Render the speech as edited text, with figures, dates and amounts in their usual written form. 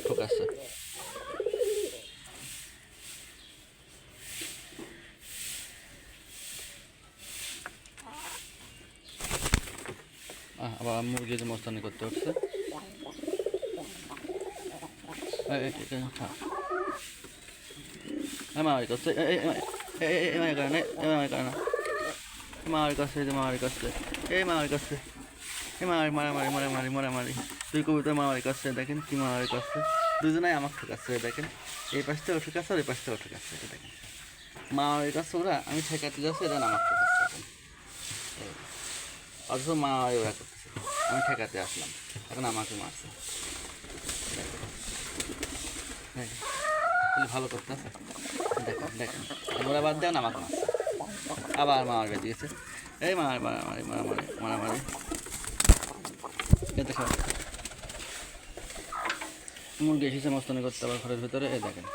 ঠকাচ্ছে। আবার মুরগি যে মস্তানি করতে হচ্ছে। মারি করছে, মারি করে না, মারি করে না, মারি করছে, মারি করছে, মারি করছে, মারি মারামারি মারামারি মারামারি, দুই কবুতর মারামারি করছে। দেখেন কি মারামারি করছে, দুজনাই আমাকে ঠকাচ্ছে। দেখেন এই পাশ থেকে ঠকাচ্ছে আর এই পাশ থেকে ঠকাচ্ছে। এটা দেখেন মারামারি করছে ওরা, আমি ঠেকাতে যাচ্ছি, এটা আমাকে ঠকাচ্ছে। এখন অথচ মারামারি ওরা করতেছে, আমি ঠেকাতে আসলাম, এখন আমাকে মারছে। ভালো করতেছে। দেখেন দেখেন ওরা বাদ দেন আমাকে মারছে, আবার মারামারি দিয়েছে। এই মারামারি মারামারি মারামারি। এ দেখো মুরগি এসেছে মস্তানি করতে আবার ঘরের ভিতরে। এই দেখেন